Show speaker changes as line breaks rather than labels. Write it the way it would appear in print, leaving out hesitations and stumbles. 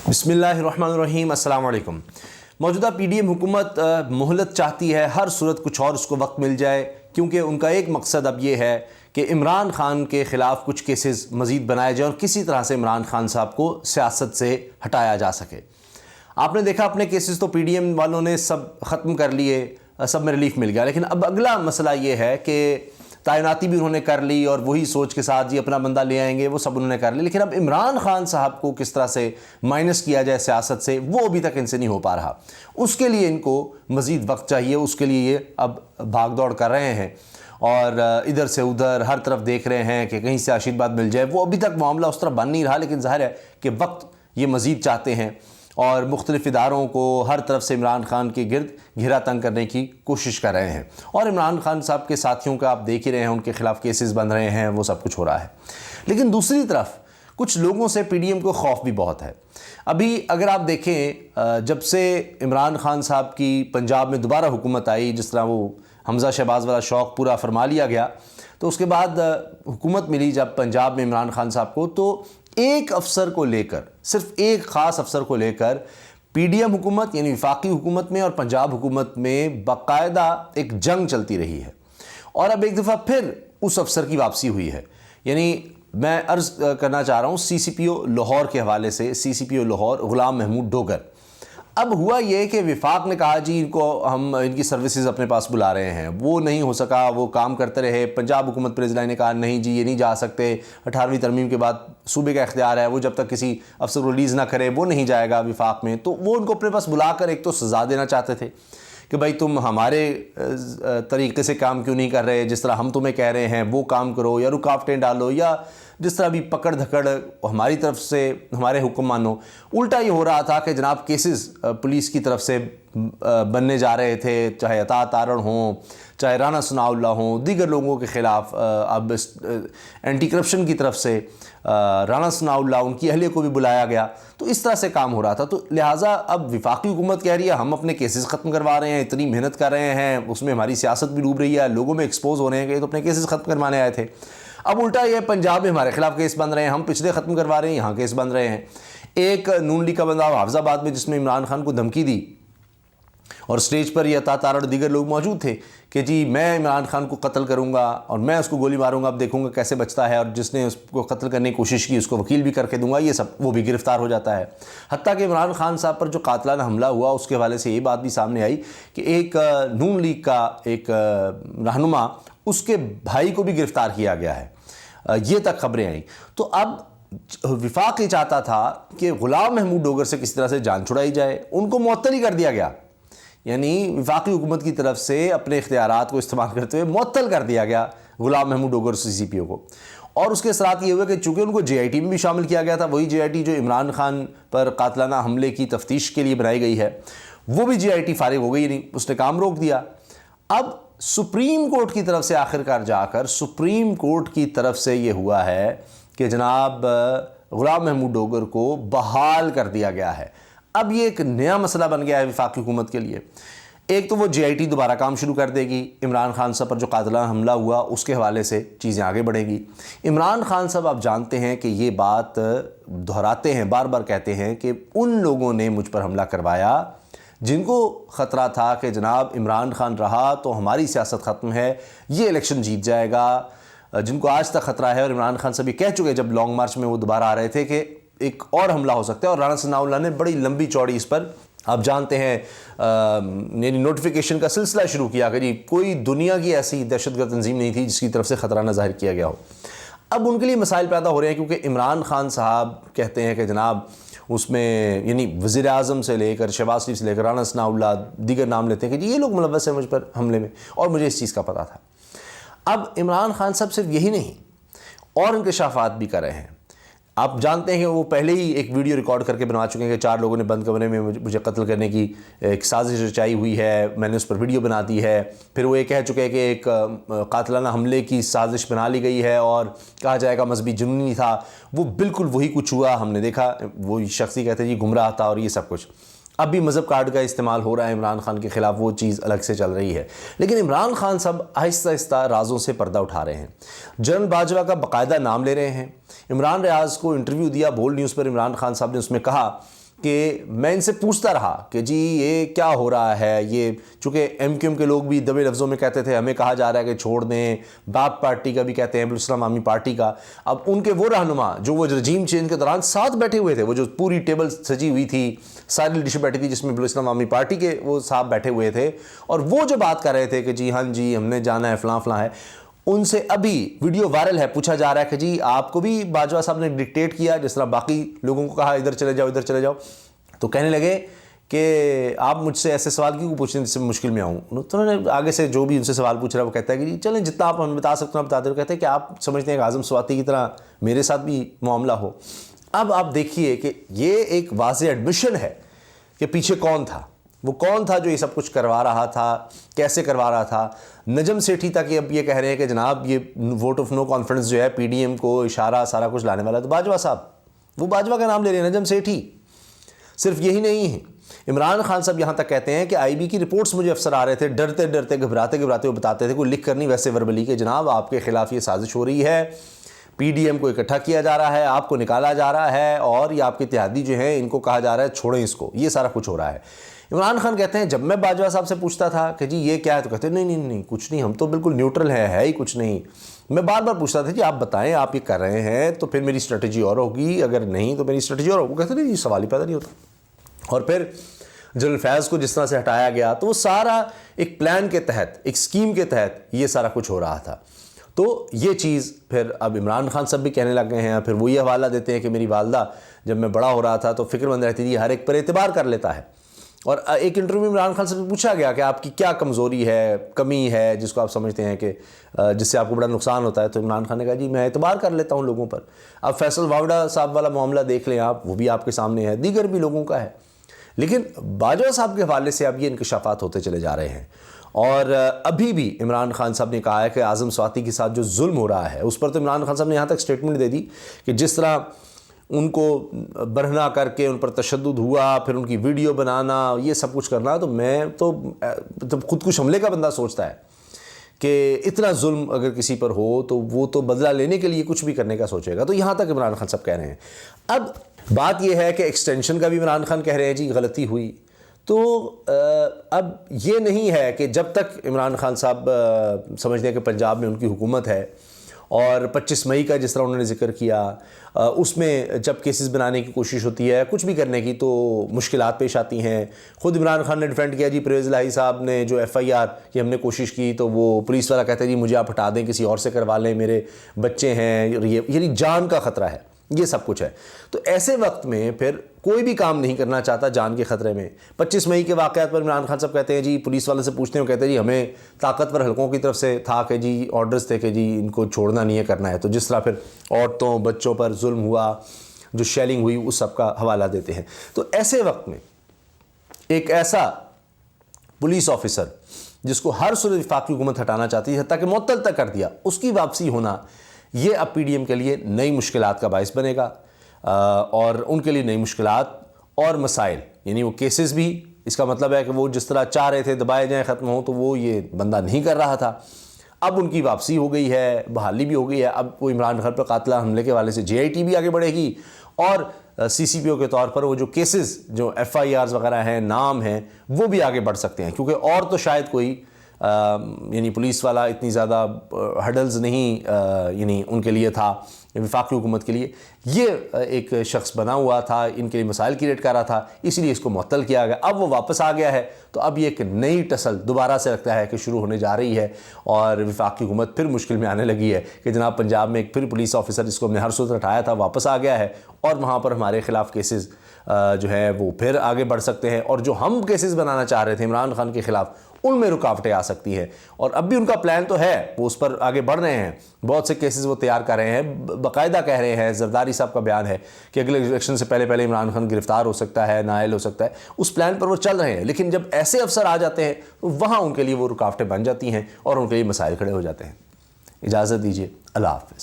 बिस्मिल्लाहिर्रहमानिर्रहीम। अस्सलाम वालेकुम। मौजूदा पीडीएम हुकूमत मोहलत चाहती है, हर सूरत कुछ और उसको वक्त मिल जाए, क्योंकि उनका एक मकसद अब ये है कि इमरान खान के ख़िलाफ़ कुछ केसेस मज़ीद बनाए जाएँ और किसी तरह से इमरान खान साहब को सियासत से हटाया जा सके। आपने देखा अपने केसेस तो पीडीएम वालों ने सब ख़त्म कर लिए, सब में रिलीफ मिल गया, लेकिन अब अगला मसला ये है कि तैनाती भी उन्होंने कर ली और वही सोच के साथ जी अपना बंदा ले आएंगे, वो सब उन्होंने कर ली। लेकिन अब इमरान खान साहब को किस तरह से माइनस किया जाए सियासत से, वो अभी तक इनसे नहीं हो पा रहा। उसके लिए इनको मज़ीद वक्त चाहिए, उसके लिए ये अब भाग दौड़ कर रहे हैं और इधर से उधर हर तरफ देख रहे हैं कि कहीं से आशीर्वाद मिल जाए। वो अभी तक मामला उस तरह बन नहीं रहा, लेकिन ज़ाहिर है कि वक्त ये मज़ीद चाहते हैं और मुख्तलिफ इदारों को हर तरफ से इमरान खान के गिर्द घेरा तंग करने की कोशिश कर रहे हैं। और इमरान खान साहब के साथियों का आप देख ही रहे हैं, उनके ख़िलाफ़ केसेस बन रहे हैं, वो सब कुछ हो रहा है। लेकिन दूसरी तरफ कुछ लोगों से पीडीएम को खौफ भी बहुत है। अभी अगर आप देखें, जब से इमरान खान साहब की पंजाब में दोबारा हुकूमत आई, जिस तरह वो हमज़ा शहबाज वाला शौक़ पूरा फरमा लिया गया, तो उसके बाद हुकूमत मिली जब पंजाब में इमरान खान साहब को, तो एक अफसर को लेकर, सिर्फ एक ख़ास अफसर को लेकर पीडीएम हुकूमत यानी वफाकी हुकूमत में और पंजाब हुकूमत में बाकायदा एक जंग चलती रही है। और अब एक दफ़ा फिर उस अफसर की वापसी हुई है। यानी मैं अर्ज़ करना चाह रहा हूँ सीसीपीओ लाहौर के हवाले से, सीसीपीओ लाहौर ग़ुलाम महमूद डोगर। अब हुआ ये कि विफाक ने कहा जी इनको हम इनकी सर्विसेज अपने पास बुला रहे हैं, वो नहीं हो सका, वो काम करते रहे। पंजाब हुकूमत प्रेसिडेंट ने कहा नहीं जी ये नहीं जा सकते, 18वीं तरमीम के बाद सूबे का इख्तियार है, वो जब तक किसी अफसर को रिलीज़ ना करे वो नहीं जाएगा विफाक में। तो वो उनको अपने पास बुलाकर एक तो सज़ा देना चाहते थे कि भाई तुम हमारे तरीके से काम क्यों नहीं कर रहे, जिस तरह हम तुम्हें कह रहे हैं वो काम करो, या रुकावटें डालो, या जिस तरह भी पकड़ धकड़ हमारी तरफ से हमारे हुक्म मानो। उल्टा ये हो रहा था कि जनाब केसेस पुलिस की तरफ से बनने जा रहे थे, चाहे अता तारण हों, चाहे राना सनाउल्लाह हों, दीगर लोगों के ख़िलाफ़। अब एंटी करप्शन की तरफ से राना सनाउल्लाह, उनकी अहलिया को भी बुलाया गया। तो इस तरह से काम हो रहा था। तो लिहाजा अब वफाकी हुकूमत कह रही है हम अपने केसेस ख़त्म करवा रहे हैं, इतनी मेहनत कर रहे हैं, उसमें हमारी सियासत भी डूब रही है, लोगों में एक्सपोज हो रहे हैं कि तो अपने केसेस ख़त्म करवाने आए थे। अब उल्टा ये पंजाब में हमारे खिलाफ केस बन रहे हैं, हम पिछले ख़त्म करवा रहे हैं, यहाँ केस बन रहे हैं। एक नून लीग का बंदा हाफिज़ाबाद में जिसने इमरान खान को धमकी दी और स्टेज पर ये अता तारण दीगर लोग मौजूद थे कि जी मैं इमरान खान को कत्ल करूंगा और मैं उसको गोली मारूंगा, अब देखूंगा कैसे बचता है, और जिसने उसको कत्ल करने की कोशिश की उसको वकील भी करके दूंगा, ये सब वो भी गिरफ़्तार हो जाता है। हत्ता कि इमरान खान साहब पर जो कातलाना हमला हुआ उसके हवाले से ये बात भी सामने आई कि एक नून लीग का एक रहनुमा, उसके भाई को भी गिरफ़्तार किया गया है, ये तक खबरें आई। तो अब विफाक ये चाहता था कि ग़ुलाम महमूद डोगर से किसी तरह से जान छुड़ाई जाए, उनको मुअत्तल ही कर दिया गया। यानी वफाकी हुकूमत की तरफ से अपने इख्तियारात को इस्तेमाल करते हुए मुअत्तल कर दिया गया ग़ुलाम महमूद डोगर सीसीपीओ को। और उसके असरात ये हुए कि चूँकि उनको जेआईटी में भी शामिल किया गया था, वही जेआईटी जो इमरान खान पर कातलाना हमले की तफ्तीश के लिए बनाई गई है, वो भी जेआईटी फारिग हो गई नहीं, उसने काम रोक दिया। अब सुप्रीम कोर्ट की तरफ से आखिरकार जाकर सुप्रीम कोर्ट की तरफ से ये हुआ है कि जनाब ग़ुलाम महमूद डोगर को बहाल कर दिया गया है। अब ये एक नया मसला बन गया है वफाकी हुकूमत के लिए। एक तो वो जेआईटी दोबारा काम शुरू कर देगी, इमरान खान साहब पर जो कातिलाना हमला हुआ उसके हवाले से चीज़ें आगे बढ़ेंगी। इमरान खान साहब आप जानते हैं कि ये बात दोहराते हैं, बार बार कहते हैं कि उन लोगों ने मुझ पर हमला करवाया जिनको ख़तरा था कि जनाब इमरान खान रहा तो हमारी सियासत ख़त्म है, ये इलेक्शन जीत जाएगा, जिनको आज तक ख़तरा है। और इमरान खान साहब ये कह चुके जब लॉन्ग मार्च में वो दोबारा आ रहे थे कि एक और हमला हो सकता है। और राना सनाउल्लाह ने बड़ी लंबी चौड़ी इस पर आप जानते हैं यानी नोटिफिकेशन का सिलसिला शुरू किया कि जी कोई दुनिया की ऐसी दहशतगर्द तंजीम नहीं थी जिसकी तरफ से ख़तराना ज़ाहिर किया गया हो। अब उनके लिए मसाइल पैदा हो रहे हैं क्योंकि इमरान खान साहब कहते हैं कि जनाब उसमें यानी वज़ीर आज़म से लेकर शहबाज शरीफ से लेकर राना सनाउल्लाह दीगर नाम लेते हैं कि जी ये लोग मुलव्वस हैं मुझ पर हमले में, और मुझे इस चीज़ का पता था। अब इमरान खान साहब सिर्फ यही नहीं और इंकशाफात भी कर रहे हैं। आप जानते हैं कि वो पहले ही एक वीडियो रिकॉर्ड करके बनवा चुके हैं कि 4 लोगों ने बंद कमरे में मुझे कत्ल करने की एक साजिश रचाई हुई है, मैंने उस पर वीडियो बना दी है। फिर वो ये कह चुके हैं कि एक कातलाना हमले की साजिश बना ली गई है और कहा जाएगा मजहबी जुनूनी था। वो बिल्कुल वही कुछ हुआ, हमने देखा, वो शख्स ही कहते हैं जी गुमराह था और ये सब कुछ। अब भी मज़हब कार्ड का इस्तेमाल हो रहा है इमरान खान के ख़िलाफ़, वो चीज़ अलग से चल रही है। लेकिन इमरान खान साहब आहिस्ता आहिस्ता राज़ों से पर्दा उठा रहे हैं। जनरल बाजवा का बाकायदा नाम ले रहे हैं। इमरान रियाज को इंटरव्यू दिया बोल्ड न्यूज़ पर, इमरान खान साहब ने उसमें कहा کہ میں ان سے پوچھتا رہا کہ جی یہ کیا ہو رہا ہے، یہ چونکہ ایم کیو ایم کے لوگ بھی دبے لفظوں میں کہتے تھے ہمیں کہا جا رہا ہے کہ چھوڑ دیں، باپ پارٹی کا بھی کہتے ہیں، اسلام عوامی پارٹی کا، اب ان کے وہ رہنما جو وہ رجیم چینج کے دوران ساتھ بیٹھے ہوئے تھے، وہ جو پوری ٹیبل سجی ہوئی تھی، ساری لیڈرشپ بیٹھی تھی جس میں اسلام عوامی پارٹی کے وہ صاحب بیٹھے ہوئے تھے، اور وہ جو بات کر رہے تھے کہ جی ہاں جی ہم نے جانا ہے فلاں فلاں ہے، ان سے ابھی ویڈیو وائرل ہے، پوچھا جا رہا ہے کہ جی آپ کو بھی باجوہ صاحب نے ڈکٹیٹ کیا جس طرح باقی لوگوں کو کہا ادھر چلے جاؤ ادھر چلے جاؤ، تو کہنے لگے کہ آپ مجھ سے ایسے سوال کیوں پوچھیں جس سے مشکل میں آؤں. تو انہوں نے آگے سے جو بھی ان سے سوال پوچھ رہا ہے وہ کہتا ہے کہ جی چلیں جتنا آپ ہمیں بتا سکتے ہیں آپ بتا دیں. کہتے ہیں کہ آپ سمجھتے ہیں کہ اعظم سواتی کی طرح میرے ساتھ بھی معاملہ ہو. اب آپ دیکھیے کہ یہ ایک واضح ایڈمیشن ہے کہ پیچھے کون تھا، وہ کون تھا جو یہ سب کچھ کروا رہا تھا، کیسے کروا رہا تھا. نجم سیٹھی تک اب یہ کہہ رہے ہیں کہ جناب یہ ووٹ آف نو کانفیڈنس جو ہے پی ڈی ایم کو اشارہ سارا کچھ لانے والا ہے. تو باجوہ صاحب، وہ باجوہ کا نام لے رہے ہیں، نجم سیٹھی. صرف یہی نہیں ہے، عمران خان صاحب یہاں تک کہتے ہیں کہ آئی بی کی رپورٹس مجھے افسر آ رہے تھے، ڈرتے ڈرتے گھبراتے وہ بتاتے تھے، کوئی لکھ کر نہیں ویسے وربلی کہ جناب آپ کے خلاف یہ سازش ہو رہی ہے، پی ڈی ایم کو اکٹھا کیا جا رہا ہے، آپ کو نکالا جا رہا ہے، اور یہ آپ کے اتحادی جو ہیں ان کو کہا جا رہا ہے چھوڑیں اس کو. یہ سارا کچھ ہو رہا ہے. عمران خان کہتے ہیں جب میں باجوہ صاحب سے پوچھتا تھا کہ جی یہ کیا ہے تو کہتے ہیں نہیں کچھ نہیں، ہم تو بالکل نیوٹرل ہے ہی کچھ نہیں. میں بار بار پوچھتا تھا جی آپ بتائیں آپ یہ کر رہے ہیں تو پھر میری اسٹریٹجی اور ہوگی، اگر نہیں تو میری اسٹریٹجی اور ہوگی. کہتے ہیں نہیں، یہ سوال ہی پیدا نہیں ہوتا. اور پھر جنرل فیض کو جس طرح سے ہٹایا گیا تو وہ سارا ایک پلان کے تحت، ایک سکیم کے تحت یہ سارا کچھ ہو رہا تھا. تو یہ چیز پھر اب عمران خان صاحب بھی کہنے لگ گئے ہیں. پھر وہ یہ حوالہ دیتے ہیں کہ میری والدہ جب میں بڑا ہو رہا تھا تو فکر مند رہتی تھی، ہر ایک پر اعتبار کر لیتا ہے. اور ایک انٹرویو میں عمران خان سے پوچھا گیا کہ آپ کی کیا کمزوری ہے، کمی ہے جس کو آپ سمجھتے ہیں کہ جس سے آپ کو بڑا نقصان ہوتا ہے. تو عمران خان نے کہا جی میں اعتبار کر لیتا ہوں لوگوں پر. اب فیصل واوڈہ صاحب والا معاملہ دیکھ لیں آپ، وہ بھی آپ کے سامنے ہے، دیگر بھی لوگوں کا ہے. لیکن باجوہ صاحب کے حوالے سے اب یہ انکشافات ہوتے چلے جا رہے ہیں. اور ابھی بھی عمران خان صاحب نے کہا ہے کہ اعظم سواتی کے ساتھ جو ظلم ہو رہا ہے اس پر تو عمران خان صاحب نے یہاں تک سٹیٹمنٹ دے دی کہ جس طرح ان کو برہنہ کر کے ان پر تشدد ہوا، پھر ان کی ویڈیو بنانا، یہ سب کچھ کرنا، تو میں تو خودکش حملے کا بندہ سوچتا ہے کہ اتنا ظلم اگر کسی پر ہو تو وہ تو بدلہ لینے کے لیے کچھ بھی کرنے کا سوچے گا. تو یہاں تک عمران خان صاحب کہہ رہے ہیں. اب بات یہ ہے کہ ایکسٹینشن کا بھی عمران خان کہہ رہے ہیں جی غلطی ہوئی. تو اب یہ نہیں ہے کہ جب تک عمران خان صاحب سمجھتے ہیں کہ پنجاب میں ان کی حکومت ہے، اور 25 مئی کا جس طرح انہوں نے ذکر کیا، اس میں جب کیسز بنانے کی کوشش ہوتی ہے کچھ بھی کرنے کی تو مشکلات پیش آتی ہیں. خود عمران خان نے ڈیفینڈ کیا جی پرویز الہی صاحب نے جو ایف آئی آر کی ہم نے کوشش کی تو وہ پولیس والا کہتا ہے جی مجھے آپ ہٹا دیں، کسی اور سے کروا لیں، میرے بچے ہیں، یہ یعنی جان کا خطرہ ہے، یہ سب کچھ ہے. تو ایسے وقت میں پھر کوئی بھی کام نہیں کرنا چاہتا جان کے خطرے میں. 25 مئی کے واقعات پر عمران خان صاحب کہتے ہیں جی پولیس والے سے پوچھتے ہیں، وہ کہتے ہیں جی ہمیں طاقتور حلقوں کی طرف سے تھا کہ جی آرڈرز تھے کہ جی ان کو چھوڑنا نہیں ہے، کرنا ہے. تو جس طرح پھر عورتوں بچوں پر ظلم ہوا، جو شیلنگ ہوئی، اس سب کا حوالہ دیتے ہیں. تو ایسے وقت میں ایک ایسا پولیس آفیسر جس کو ہر صورت وفاقی حکومت ہٹانا چاہتی ہے، حتیٰ کہ معطل تک کر دیا، اس کی واپسی ہونا یہ اب پی ڈی ایم کے لیے نئی مشکلات کا باعث بنے گا. اور ان کے لیے نئی مشکلات اور مسائل، یعنی وہ کیسز بھی، اس کا مطلب ہے کہ وہ جس طرح چاہ رہے تھے دبائے جائیں ختم ہوں، تو وہ یہ بندہ نہیں کر رہا تھا. اب ان کی واپسی ہو گئی ہے، بحالی بھی ہو گئی ہے. اب وہ عمران خان پر قاتلہ حملے کے حوالے سے جے آئی ٹی بھی آگے بڑھے گی، اور سی سی پی او کے طور پر وہ جو کیسز جو ایف آئی آرز وغیرہ ہیں، نام ہیں، وہ بھی آگے بڑھ سکتے ہیں. کیونکہ اور تو شاید کوئی یعنی پولیس والا اتنی زیادہ ہڈلز نہیں یعنی ان کے لیے تھا وفاقی حکومت کے لیے. یہ ایک شخص بنا ہوا تھا، ان کے لیے مسائل کریٹ کر رہا تھا، اسی لیے اس کو معطل کیا گیا. اب وہ واپس آ گیا ہے تو اب یہ ایک نئی ٹسل دوبارہ سے لگتا ہے کہ شروع ہونے جا رہی ہے، اور وفاقی حکومت پھر مشکل میں آنے لگی ہے کہ جناب پنجاب میں ایک پھر پولیس آفیسر جس کو ہم نے ہر صورت ہٹایا تھا واپس آ گیا ہے، اور وہاں پر ہمارے خلاف کیسز جو ہے وہ پھر آگے بڑھ سکتے ہیں، اور جو ہم کیسز بنانا چاہ رہے تھے عمران خان کے خلاف ان میں رکاوٹیں آ سکتی ہیں. اور اب بھی ان کا پلان تو ہے، وہ اس پر آگے بڑھ رہے ہیں، بہت سے کیسز وہ تیار کر رہے ہیں، باقاعدہ کہہ رہے ہیں. زرداری صاحب کا بیان ہے کہ اگلے الیکشن سے پہلے عمران خان گرفتار ہو سکتا ہے، نائل ہو سکتا ہے. اس پلان پر وہ چل رہے ہیں، لیکن جب ایسے افسر آ جاتے ہیں تو وہاں ان کے لیے وہ رکاوٹیں بن جاتی ہیں اور ان کے لیے مسائل کھڑے ہو جاتے ہیں. اجازت دیجیے، اللہ حافظ.